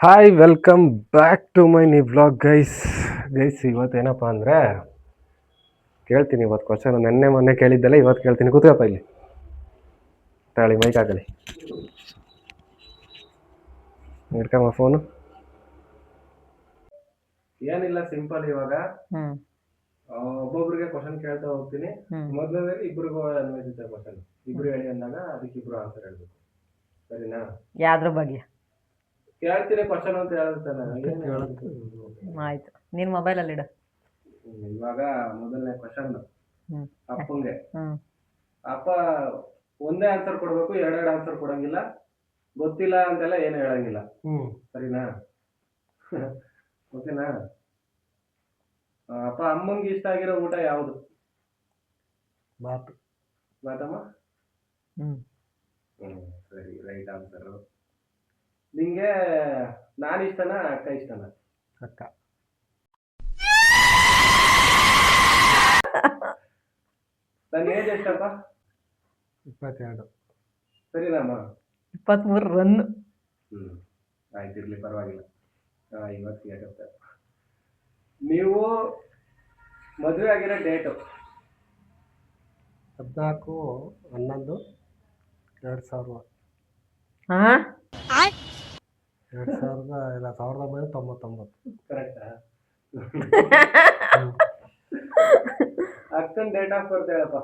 Hi welcome back to my new vlog guys ಇವತ್ತೇನಪ್ಪ ಅಂದರೆ ಕೇಳ್ತೀನಿ ಇವತ್ತು ಕ್ವಶನ್ ನೆನ್ನೆ ಮೊನ್ನೆ ಕೇಳಿದ್ದೆಲ್ಲ ಇವತ್ತು ಕೇಳ್ತೀನಿ. ಕೂತ್ಕಪ್ಪ ಇಲ್ಲಿ, ತಾಳಿ ಮೈಕ್ ಹಾಕಲಿ, ಇಟ್ಕಮ್ಮ ಫೋನು. ಏನಿಲ್ಲ, ಸಿಂಪಲ್. ಇವಾಗ ಒಬ್ಬೊಬ್ರಿಗೆ ಕ್ವಶನ್ ಕೇಳ್ತಾ ಹೋಗ್ತೀನಿ. ಮೊದಲನೇದಾಗಿ ಇಬ್ರಿಗೂ ಅನ್ವಯಿಸುತ್ತೆ ಕ್ವಶನ್. ಇಬ್ರು ಹೇಳಿ ಅಂದಾಗ ಅದಕ್ಕೆ ಇಬ್ರು ಆನ್ಸರ್ ಹೇಳ್ಬೇಕು, ಸರಿನಾ? ಯಾವ್ದ್ರ ಬಗ್ಗೆ ಕೇಳ್ತೀನಿ ಕ್ವಶನ್ ಅಂತ ಹೇಳ್ತಾನೆ. ಆಯ್ತು, ನೀನ್ ಮೊಬೈಲ್ ಅಲ್ಲಿ ಇಡ. ಇವಾಗ ಮೊದಲನೇ ಕ್ವಶನ್ ಅಪ್ಪಂಗೆ. ಅಪ್ಪ ಒಂದೇ ಆನ್ಸರ್ ಕೊಡ್ಬೇಕು, ಎರಡೆರಡು ಆನ್ಸರ್ ಕೊಡಂಗಿಲ್ಲ. ಗೊತ್ತಿಲ್ಲ ಅಂತೆಲ್ಲ ಏನು ಹೇಳಂಗಿಲ್ಲ, ಸರಿನಾ? ಓಕೆನಾ? ಅಪ್ಪ, ಅಮ್ಮಂಗೆ ಇಷ್ಟ ಆಗಿರೋ ಊಟ ಯಾವುದು? ಬಾತಮ್ಮ. ಸರಿ, ರೈಟ್ ಆನ್ಸರ್. ನಿಂಗೆ ನಾನು ಇಷ್ಟನಾ, ಅಕ್ಕ ಇಷ್ಟನಾ? ಅಕ್ಕ. ನನ್ನ ಏಜ್ ಎಷ್ಟಪ್ಪ? 22. ಸರಿನಮ್ಮ? 23 ರನ್. ಆಯ್ತಿರ್ಲಿ, ಪರವಾಗಿಲ್ಲ. ಇವತ್ತು ಯಾಕಂತ ನೀವು ಮದುವೆ ಆಗಿರೋ ಡೇಟು? 14/11/2000. 1999. ಕರೆಕ್ಟಾ? ಅಕ್ಕನ ಡೇಟ್ ಆಫ್ ಬರ್ತ್ ಹೇಳಪ್ಪ.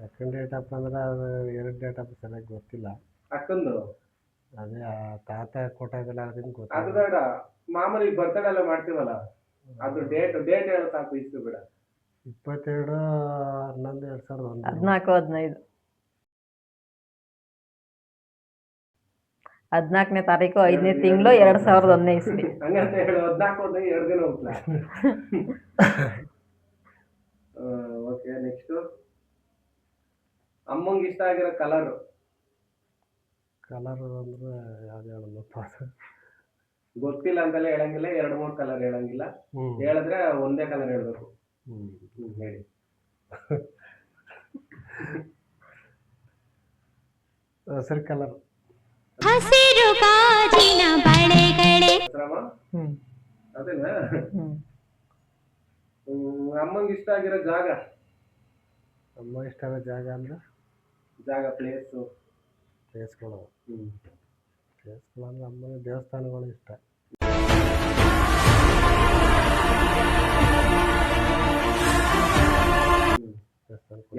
ಅಕ್ಕನ ಡೇಟ್ ಆಫ್ ಅಂದ್ರೆ ಅದು ಎರಡು ಡೇಟ್ ಆಫ್ ಸರಿಯಾಗಿ ಗೊತ್ತಿಲ್ಲ. ಅಕ್ಕಂದು ಅದೇ ತಾತ ಕೊಟ್ಟಾಗಲ್ಲ, ಅದನ್ನ ಗೊತ್ತಿಲ್ಲ. ಅದು ಬೇಡ, ಮಾಮೂಲಿ ಬರ್ತಡೇ ಎಲ್ಲ ಮಾಡ್ತೀವಲ್ಲ, ಅದು ಡೇಟ್ ಹೇಳೋ ಸಾಕು, ಇಷ್ಟು ಬೇಡ. 22/11/2001. 14/15. 14ನೇ ತಾರೀಕು 5ನೇ ತಿಂಗಳು 2001 ಇಸ್ವಿ. ಹಂಗಂತ ಹೇಳು, 14 2 ದಿನ ಹೋಗ್ಲ. Okay, next. ಅಮ್ಮಂಗೆ ಇಷ್ಟ ಆಗಿರೋ ಕಲರ್ ಅಂದ್ರೆ ಯಾವ್ದು ಹೇಳೋದಪ್ಪ? ಗೊತ್ತಿಲ್ಲ ಅಂತೆಲ್ಲ ಹೇಳಂಗಿಲ್ಲ, 2-3 ಕಲರ್ ಹೇಳಂಗಿಲ್ಲ. ಹೇಳಿದ್ರೆ ಒಂದೇ ಕಲರ್ ಹೇಳ್ಬೇಕು. ಹೇಳಿ. ಹಸಿರು ಕಲರ್. ಹಸಿರು ಗಾಜಿನ ಬಳೆಗಳೇ. ಅದೇನಾ? ಅಮ್ಮಂಗೆ ಇಷ್ಟ ಆಗಿರೋ ಜಾಗ? ಅಮ್ಮ ಇಷ್ಟ ಆಗೋ ಜಾಗ ಅಂದ್ರೆ ಜಾಗ, ಪ್ಲೇಸ್ಗಳು. ಪ್ಲೇಸ್ಗಳು ಅಂದ್ರೆ ಅಮ್ಮನ ದೇವಸ್ಥಾನಗಳು ಇಷ್ಟ.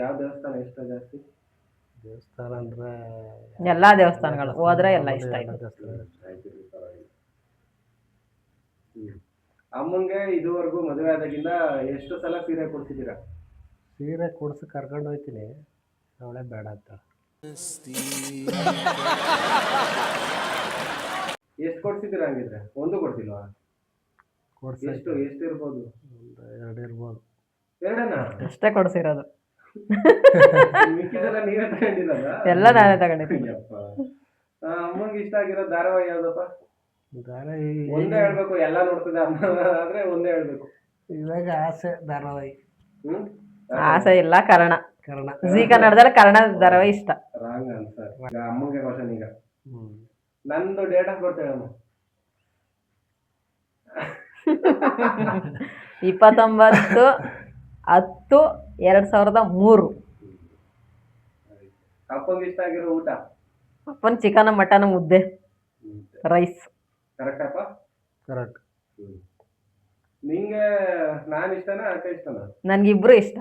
ಯಾವ ದೇವಸ್ಥಾನ ಇಷ್ಟ ಜಾಸ್ತಿ? ದೇವಸ್ಥಾನ ಅಂದ್ರೆ ಎಲ್ಲಾ ದೇವಸ್ಥಾನಗಳು ಹೋದ್ರೆ ಎಲ್ಲ ಇಷ್ಟ ಆಯ್ತು. ಅಮ್ಮಂಗೆ ಇದುವರೆಗೂ ಮದುವೆ ಆದಾಗಿಂದ ಎಷ್ಟು ಸಲ ಸೀರೆ ಕೊಡ್ಸಿದ್ದೀರಾ? ಸೀರೆ ಕೊಡ್ಸಿ ಕರ್ಕೊಂಡು ಹೋಗ್ತೀನಿ, ಅವಳೇ ಬೇಡ ಅಂತ. ಎಷ್ಟು ಕೊಡ್ಸಿದ್ದೀರಾ ಹಂಗಿದ್ರೆ? ಒಂದು ಕೊಡ್ಸಿಲ್ವಾ? ಎಷ್ಟು ಇರ್ಬೋದು? ಒಂದು 2 ಇರ್ಬೋದು. 2ನಾ? ಅಷ್ಟೇ ಕೊಡ್ಸಿರೋದು. ಮಿಕ್ಕಿದೆಲ್ಲ ನೀವೇ ತಗೊಂಡಿರೋದ? ಎಲ್ಲ ನಾನೇ ತಗೊಂಡಿದ್ದೀನಿ. ಅಮ್ಮಂಗೆ ಇಷ್ಟ ಆಗಿರೋ ಧಾರಾವಾಹಿ ಯಾವ್ದಪ್ಪ? ಧಾರಾವಾಹಿ ಒಂದೇ ಹೇಳ್ಬೇಕು, ಎಲ್ಲ ನೋಡ್ತದೆ ಅಮ್ಮ ಆದ್ರೆ ಒಂದೇ ಹೇಳ್ಬೇಕು. ಇವಾಗ ಆಸೆ ಧಾರಾವಾಹಿ. ಆಸೆ ಇಲ್ಲ, ಕರ್ಣ. ಜೀ ಕನ್ನಡದಲ್ಲಿ ಕರ್ಣ ಧಾರಾವಾಹಿ ಇಷ್ಟ. Wrong answer. ಅಮ್ಮಂಗೆ ಕ್ವಶನ್ ಈಗ. ನಂದು ಡೇಟ್ ಆಫ್ ಬರ್ತ್ ಹೇಳಮ್ಮ. 29/10/2003. ಅಪ್ಪಂಗೆ ಇಷ್ಟ ಆಗಿರೋ ಊಟ? ಅಪ್ಪನ್ ಚಿಕನ್, ಮಟನ್, ಮುದ್ದೆ, ರೈಸ್. ಕರೆಕ್ಟಪ್ಪ? ಕರೆಕ್ಟ್. ನಿಂಗೆ ನಾನು ಇಷ್ಟನಾ, ಅಕ್ಕ ಇಷ್ಟನಾ? ನನ್ಗಿಬ್ರು ಇಷ್ಟ.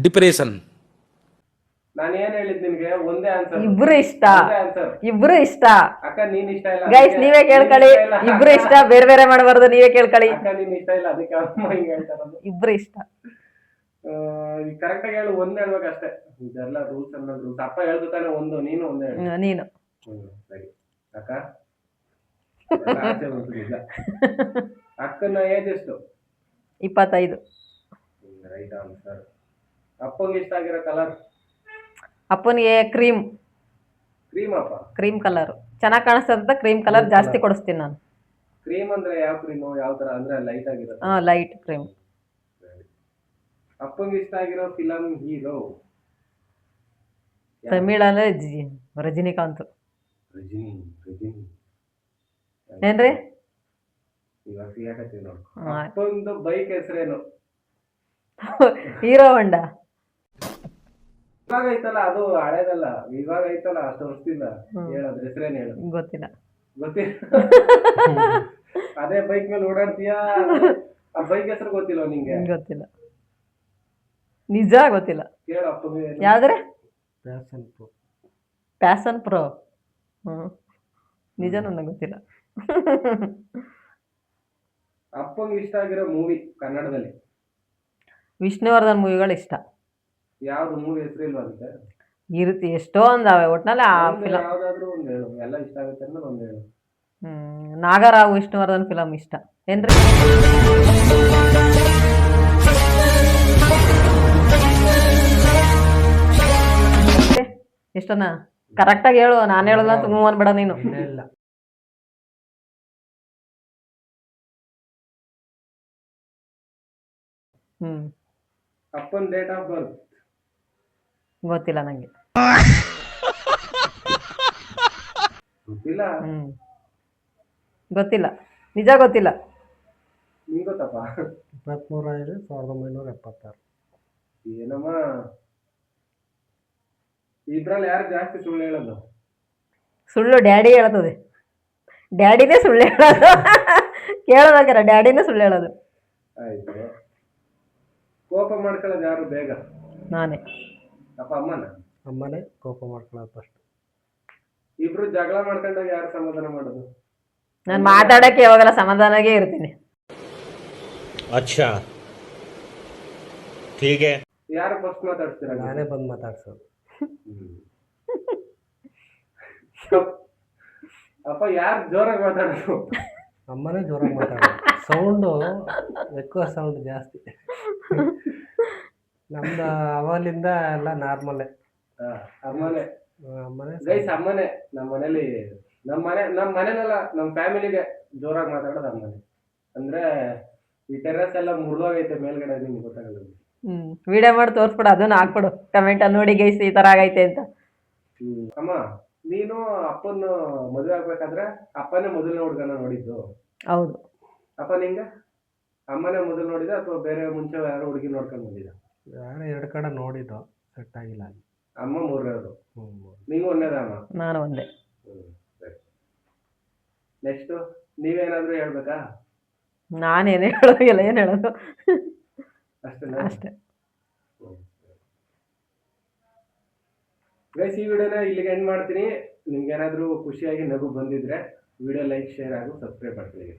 ಡಿಪ್ರೆಷನ್. ನಾನು ಏನ್ ಹೇಳಿದ್ ನಿನ್ಗೆ? ಒಂದೇ ಆನ್ಸರ್. ಇಬ್ರು ಇಷ್ಟ. ಇಬ್ರು ಇಷ್ಟ. ಅಕ್ಕ ನೀನ್ ಇಷ್ಟ ಇಲ್ಲ. ಗೈಸ್ ನೀವೇ ಕೇಳ್ಕೊಳ್ಳಿ, ಇಬ್ರು ಇಷ್ಟ, ಬೇರೆ ಬೇರೆ ಮಾಡಬಾರ್ದು, ನೀವೇ ಕೇಳ್ಕೊಳ್ಳಿ. ಅಕ್ಕ ನೀನ್ ಇಷ್ಟ ಇಲ್ಲ, ಅದಕ್ಕೆ ಅಮ್ಮ ಹಿಂಗೆ ಹೇಳ್ತಾರದು. ಇಬ್ರು ಇಷ್ಟ. ಕರೆಕ್ಟ್ ಆಗಿ ಹೇಳು, ಒಂದ್ ಹೇಳ್ಬೇಕು ಅಷ್ಟೇ. ಇದೆಲ್ಲ ರೂಲ್ಸ್ ಅನ್ನ ರೂಲ್ಸ್. ಅಪ್ಪ ಹೇಳ್ದು ತಾನೆ ಒಂದು, ನೀನು ಒಂದೇ ಹೇಳು. ನೀನು. ಸರಿ. ಅಕ್ಕ ಆಚೆ ಬಂತು ನಿಜ. ಅಕ್ಕನ ಏಜ್ ಎಷ್ಟು? 25. Right answer. ಅಪ್ಪಂಗೆ ಇಷ್ಟ ಆಗಿರೋ ಕಲರ್? ಅಪ್ಪನಿಗೆ ಕ್ರೀಮ್. ಕ್ರೀಮ್ ಅಪ್ಪ? ಕ್ರೀಮ್ ಕಲರ್ ಚೆನ್ನಾಗಿ ಕಾಣಿಸ್ತದ, ಕ್ರೀಮ್ ಕಲರ್ ಜಾಸ್ತಿ ಕೊಡಿಸ್ತೀನಿ ನಾನು. ಕ್ರೀಮ್ ಅಂದ್ರೆ ಯಾವ ಕ್ರೀಮು, ಯಾವ ತರ ಅಂದ್ರೆ ಲೈಟ್ ಆಗಿರುತ್ತೆ? Light cream. ಅಪ್ಪಂಗೆ ಇಷ್ಟ ಆಗಿರೋ ಫಿಲಂ ಹೀರೋ? ತಮಿಳ್ ಅಂದ್ರೆ ರಜನಿಕಾಂತ್. ರಜನಿ ಏನ್ರಿ ಇವಾಗ ಸಿಗಾಕತ್ತೀವಿ ನೋಡು. ಅಪ್ಪಂದು ಬೈಕ್ ಹೆಸರೇನು? ಹೀರೋ ಹೊಂಡ. ಇವಾಗ ಐತಲ್ಲ ಅದು ಹಳೇದಲ್ಲ, ಇವಾಗ ಐತಲ್ಲ ಅಷ್ಟು ವರ್ಷದಿಂದ. ಹೇಳೋದ್ರ ಹೆಸರೇನು ಹೇಳು? ಗೊತ್ತಿಲ್ಲ. ಗೊತ್ತಿಲ್ಲ. ಅದೇ ಬೈಕ್ ಮೇಲೆ ಓಡಾಡ್ತೀಯಾ? ಆ ಬೈಕ್ ಹೆಸರು ಗೊತ್ತಿಲ್ಲ ನಿಂಗೆ? ಗೊತ್ತಿಲ್ಲ, ನಿಜ ಗೊತ್ತಿಲ್ಲ. ಕೇಳು ಅಪ್ಪಗೆ. ಯಾವ್ದ್ರೆ? Passion pro. Passion pro. ನಿಜ ನನಗೆ ಗೊತ್ತಿಲ್ಲ. ಅಪ್ಪಂಗೆ ಇಷ್ಟ ಆಗಿರೋ ಮೂವಿ ಕನ್ನಡದಲ್ಲಿ? ವಿಷ್ಣುವರ್ಧನ್ ಮೂವಿಗಳು ಇಷ್ಟ. ಯಾವ್ದು ಮೂವಿ ಹೆಸರು ಇಲ್ವಾ ಅದಕ್ಕೆ? ಇರುತ್ತೆ, ಎಷ್ಟೋ ಒಂದಾವೆ, ಒಟ್ನಲ್ಲಿ ಆ ಫಿಲಮ್ ಯಾವ್ದಾದ್ರು ಒಂದು ಹೇಳು, ಎಲ್ಲ ಇಷ್ಟ ಆಗುತ್ತೆ ಅಂದ್ರೆ ಒಂದು ಹೇಳು. ನಾಗರಾವ್ ವಿಷ್ಣುವರ್ಧನ್ ಫಿಲಮ್ ಇಷ್ಟ. ಏನ್ರಿ? ಎಷ್ಟನ ಕರೆಕ್ಟಾಗಿ ಹೇಳು, ನಾನು ಹೇಳೋದ ತುಂಬ ಅನ್ಬೇಡ ನೀನು. ಇಲ್ಲ ಅಪ್ಪನ್ ಡೇಟ್ ಆಫ್ ಬರ್ತ್ ಗೊತ್ತಿಲ್ಲ ನಂಗೆ. ಗೊತ್ತಿಲ್ಲ? ಗೊತ್ತಿಲ್ಲ, ನಿಜ ಗೊತ್ತಿಲ್ಲ. ನಿಂಗೆ ಗೊತ್ತಪ್ಪ? 23/5/1976. ಏನಮ್ಮ ಇದ್ರಲ್ಲಿ ಯಾರು ಜಾಸ್ತಿ ಸುಳ್ಳು ಹೇಳೋದು? ಸುಳ್ಳು ಡ್ಯಾಡಿ ಹೇಳ್ತದೆ. ಡ್ಯಾಡಿನೇ ಸುಳ್ಳು ಹೇಳೋದು. ಕೇಳೋದಾಗ್ಯಾರ ಡ್ಯಾಡಿನೇ ಸುಳ್ಳು ಹೇಳೋದು. ಆಯ್ತು. ಕೋಪ ಮಾಡ್ಕೊಳ್ಳೋದು ಯಾರು ಬೇಗ? ನಾನೇ. ಅಪ್ಪ ಅಮ್ಮನ? ಅಮ್ಮನೇ ಕೋಪ ಮಾಡ್ಕೊಳ್ಳೋದು ಫಸ್ಟ್. ಇಬ್ರು ಜಗಳ ಮಾಡ್ಕೊಂಡಾಗ ಯಾರು ಸಮಾಧಾನ ಮಾಡೋದು? ನಾನು ಮಾತಾಡಕ್ಕೆ ಯಾವಾಗೆಲ್ಲ ಸಮಾಧಾನಾಗೇ ಇರ್ತೀನಿ. ಅಚ್ಚಾ ठीक है. ಯಾರು ಫಸ್ಟ್ ಮಾತಾಡ್ತೀರ? ನಾನೇ ಬಂದು ಮಾತಾಡ್ಸೋದು. ಅಪ್ಪ ಯಾರು ಜೋರಾಗಿ ಮಾತಾಡೋದು? ಅಮ್ಮನೇ ಜೋರಾಗಿ ಮಾತಾಡೋದು. ಸೌಂಡು ఎక్కువ ಸೌಂಡ್ ಜಾಸ್ತಿ. ನಮ್ದು ಅವಲಿಂದ ಎಲ್ಲ ನಾರ್ಮಲ್ಲೇ. ಅಮ್ಮನೇ. ಅಮ್ಮನೇ ಗೈಸ್ ಅಮ್ಮನೇ. ನಮ್ಮ ಮನೇಲಿ ನಮ್ಮ ಮನೇಲೆಲ್ಲ ನಮ್ಮ ಫ್ಯಾಮಿಲಿಗೆ ಜೋರಾಗಿ ಮಾತಾಡೋದು ಅಮ್ಮನೇ. ಅಂದ್ರೆ ಈ ಟೆರ್ರಸ್ ಎಲ್ಲ ಮುರಿದೋಗೈತೆ ಮೇಲ್ಗಡೆ, ನಿಮ್ಗೆ ಗೊತ್ತಾಗಲ್ಲ. ವಿಡಿಯೋ ಮಾಡಿ ತೋರಿಸ್ಬಿಡು, ಅದನ್ನ ಹಾಕ್ಬಿಡು ಕಮೆಂಟ್ ಅಲ್ಲಿ, ನೋಡಿ ಗೈಸ್ ಈ ತರ ಆಗೈತೆ ಅಂತ. ಅಮ್ಮ ನೀನು ಅಪ್ಪನ ಮದುವೆ ಆಗ್ಬೇಕಾದ್ರೆ ಅಪ್ಪನೇ ಮೊದಲನೇ ಹುಡುಗನ ನೋಡಿದ್ದು? ಹೌದು. ಅಪ್ಪ ನಿಂಗೆ ಅಮ್ಮನೇ ಮೊದಲು ನೋಡಿದ ಅಥವಾ ಬೇರೆ ಮುಂಚೆ ಯಾರೋ ಹುಡುಗಿ ನೋಡ್ಕೊಂಡು ಬಂದಿದ್ದ? ಯಾರು 2 ಕಡೆ ನೋಡಿದ್ದು, ಸೆಟ್ ಆಗಿಲ್ಲ. ಅಮ್ಮ ಮೂರನೇವರು, ನೀವು ಒಂದೇದ? ಅಮ್ಮ ನಾನು ಒಂದೇ. ನೆಕ್ಸ್ಟ್ ನೀವೇನಾದ್ರೂ ಹೇಳ್ಬೇಕಾ? ನಾನೇನು ಹೇಳೋದಿಲ್ಲ, ಏನು ಹೇಳೋದು ಅಷ್ಟೇ. ಗೈಸ್ ಈ ವಿಡಿಯೋನ ಇಲ್ಲಿಗೆ ಎಂಡ್ ಮಾಡ್ತೀನಿ. ನಿಮ್ಗೆ ಏನಾದರೂ ಖುಷಿಯಾಗಿ ನಗು ಬಂದಿದ್ರೆ ವಿಡಿಯೋ ಲೈಕ್, ಶೇರ್ ಹಾಗೂ ಸಬ್ಸ್ಕ್ರೈಬ್ ಮಾಡ್ತೀನಿ.